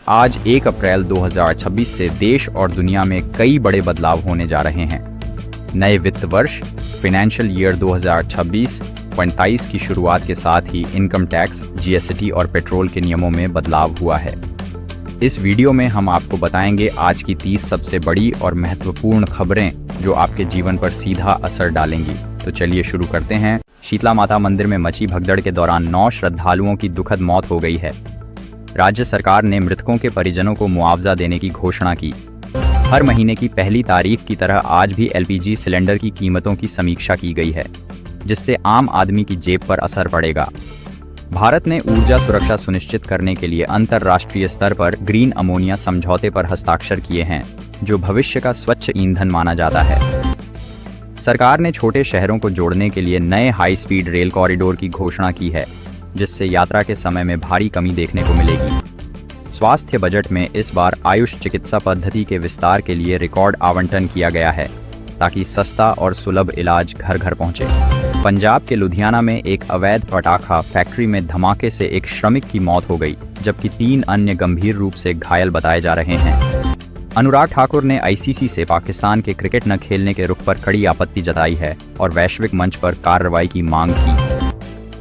आज 1 अप्रैल 2026 से देश और दुनिया में कई बड़े बदलाव होने जा रहे हैं। नए वित्त वर्ष फाइनेंशियल ईयर 2026-27 की शुरुआत के साथ ही इनकम टैक्स, जीएसटी और पेट्रोल के नियमों में बदलाव हुआ है। इस वीडियो में हम आपको बताएंगे आज की 30 सबसे बड़ी और महत्वपूर्ण खबरें जो आपके जीवन पर सीधा असर डालेंगी। तो चलिए शुरू करते हैं। शीतला माता मंदिर में मची भगदड़ के दौरान 9 श्रद्धालुओं की दुखद मौत हो गई है। राज्य सरकार ने मृतकों के परिजनों को मुआवजा देने की घोषणा की। हर महीने की पहली तारीख की तरह आज भी एलपीजी सिलेंडर की कीमतों की समीक्षा की गई है, जिससे आम आदमी की जेब पर असर पड़ेगा। भारत ने ऊर्जा सुरक्षा सुनिश्चित करने के लिए अंतर्राष्ट्रीय स्तर पर ग्रीन अमोनिया समझौते पर हस्ताक्षर किए हैं, जो भविष्य का स्वच्छ ईंधन माना जाता है। सरकार ने छोटे शहरों को जोड़ने के लिए नए हाई स्पीड रेल कॉरिडोर की घोषणा की है, जिससे यात्रा के समय में भारी कमी देखने को मिलेगी। स्वास्थ्य बजट में इस बार आयुष चिकित्सा पद्धति के विस्तार के लिए रिकॉर्ड आवंटन किया गया है, ताकि सस्ता और सुलभ इलाज घर घर पहुंचे। पंजाब के लुधियाना में एक अवैध पटाखा फैक्ट्री में धमाके से एक श्रमिक की मौत हो गई, जबकि 3 अन्य गंभीर रूप से घायल बताए जा रहे हैं। अनुराग ठाकुर ने आईसीसी से पाकिस्तान के क्रिकेट न खेलने के रुख पर कड़ी आपत्ति जताई है और वैश्विक मंच पर कार्रवाई की मांग की।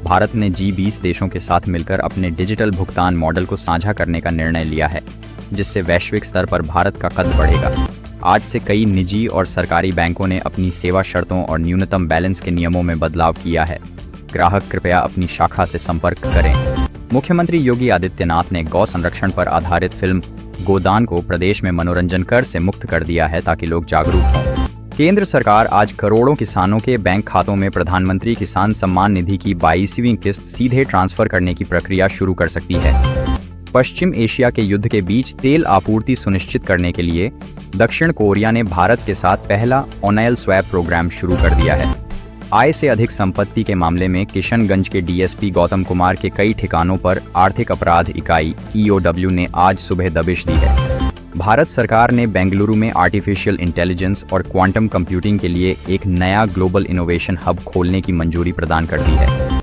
भारत ने G20 देशों के साथ मिलकर अपने डिजिटल भुगतान मॉडल को साझा करने का निर्णय लिया है, जिससे वैश्विक स्तर पर भारत का कद बढ़ेगा। आज से कई निजी और सरकारी बैंकों ने अपनी सेवा शर्तों और न्यूनतम बैलेंस के नियमों में बदलाव किया है। ग्राहक कृपया अपनी शाखा से संपर्क करें। मुख्यमंत्री योगी आदित्यनाथ ने गौ संरक्षण पर आधारित फिल्म गोदान को प्रदेश में मनोरंजन कर से मुक्त कर दिया है, ताकि लोग जागरूक हों। केंद्र सरकार आज करोड़ों किसानों के बैंक खातों में प्रधानमंत्री किसान सम्मान निधि की 22वीं किस्त सीधे ट्रांसफर करने की प्रक्रिया शुरू कर सकती है। पश्चिम एशिया के युद्ध के बीच तेल आपूर्ति सुनिश्चित करने के लिए दक्षिण कोरिया ने भारत के साथ पहला ऑनऑयल स्वैप प्रोग्राम शुरू कर दिया है। आय से अधिक संपत्ति के मामले में किशनगंज के डीएसपी गौतम कुमार के कई ठिकानों पर आर्थिक अपराध इकाई EOW ने आज सुबह दबिश दी है। भारत सरकार ने बेंगलुरु में आर्टिफिशियल इंटेलिजेंस और क्वांटम कंप्यूटिंग के लिए एक नया ग्लोबल इनोवेशन हब खोलने की मंजूरी प्रदान कर दी है।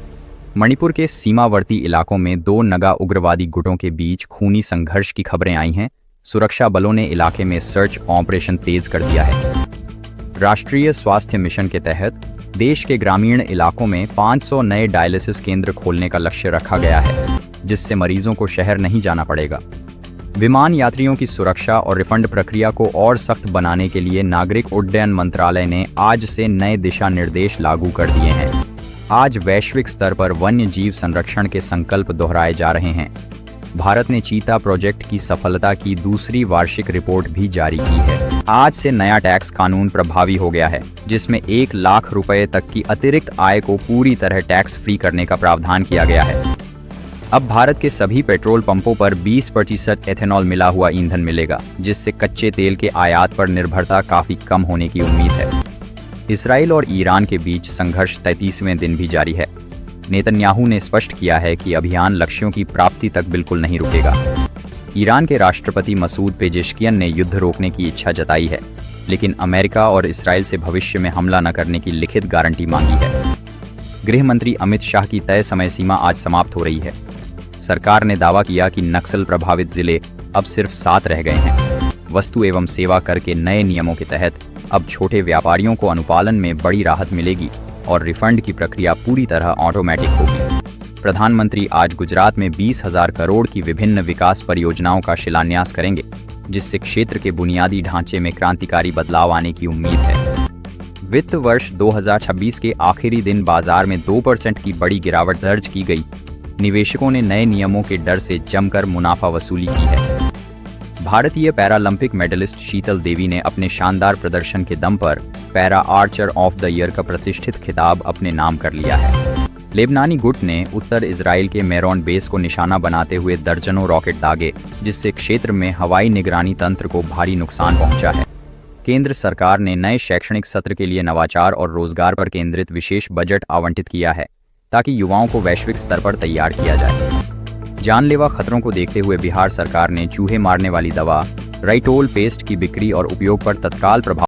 मणिपुर के सीमावर्ती इलाकों में 2 नगा उग्रवादी गुटों के बीच खूनी संघर्ष की खबरें आई हैं। सुरक्षा बलों ने इलाके में सर्च ऑपरेशन तेज कर दिया है। राष्ट्रीय स्वास्थ्य मिशन के तहत देश के ग्रामीण इलाकों में 500 नए डायलिसिस केंद्र खोलने का लक्ष्य रखा गया है, जिससे मरीजों को शहर नहीं जाना पड़ेगा। विमान यात्रियों की सुरक्षा और रिफंड प्रक्रिया को और सख्त बनाने के लिए नागरिक उड्डयन मंत्रालय ने आज से नए दिशा निर्देश लागू कर दिए हैं। आज वैश्विक स्तर पर वन्य जीव संरक्षण के संकल्प दोहराए जा रहे हैं। भारत ने चीता प्रोजेक्ट की सफलता की दूसरी वार्षिक रिपोर्ट भी जारी की है। आज से नया टैक्स कानून प्रभावी हो गया है, जिसमें 1 लाख रुपए तक की अतिरिक्त आय को पूरी तरह टैक्स फ्री करने का प्रावधान किया गया है। अब भारत के सभी पेट्रोल पंपों पर 20% एथेनॉल मिला हुआ ईंधन मिलेगा, जिससे कच्चे तेल के आयात पर निर्भरता काफी कम होने की उम्मीद है। इसराइल और ईरान के बीच संघर्ष 33वें दिन भी जारी है। नेतन्याहू ने स्पष्ट किया है कि अभियान लक्ष्यों की प्राप्ति तक बिल्कुल नहीं रुकेगा। ईरान के राष्ट्रपति मसूद पेजेश्कियन ने युद्ध रोकने की इच्छा जताई है, लेकिन अमेरिका और इसराइल से भविष्य में हमला न करने की लिखित गारंटी मांगी है। गृह मंत्री अमित शाह की तय समय सीमा आज समाप्त हो रही है। सरकार ने दावा किया कि नक्सल प्रभावित जिले अब सिर्फ 7 रह गए हैं। वस्तु एवं सेवा कर के नए नियमों के तहत अब छोटे व्यापारियों को अनुपालन में बड़ी राहत मिलेगी और रिफंड की प्रक्रिया पूरी तरह ऑटोमेटिक होगी। प्रधानमंत्री आज गुजरात में 20,000 करोड़ की विभिन्न विकास परियोजनाओं का शिलान्यास करेंगे, जिससे क्षेत्र के बुनियादी ढांचे में क्रांतिकारी बदलाव आने की उम्मीद है। वित्त वर्ष 2026 के आखिरी दिन बाजार में 2% की बड़ी गिरावट दर्ज की गई। निवेशकों ने नए नियमों के डर से जमकर मुनाफा वसूली की है। भारतीय पैरालंपिक मेडलिस्ट शीतल देवी ने अपने शानदार प्रदर्शन के दम पर para Archer of the year का प्रतिष्ठित खिताब अपने नाम कर लिया है। लेबनानी गुट ने उत्तर इजराइल के मेरोन बेस को निशाना बनाते हुए दर्जनों रॉकेट दागे, जिससे क्षेत्र में हवाई निगरानी तंत्र को भारी नुकसान पहुंचा है। केंद्र सरकार ने नए शैक्षणिक सत्र के लिए नवाचार और रोजगार पर केंद्रित विशेष बजट आवंटित किया है, ताकि युवाओं को वैश्विक स्तर पर तैयार किया जाए। जानलेवा खतरों को देखते हुए बिहार सरकार ने चूहे मारने वाली दवा राइटोल पेस्ट की बिक्री और उपयोग पर तत्काल प्रभाव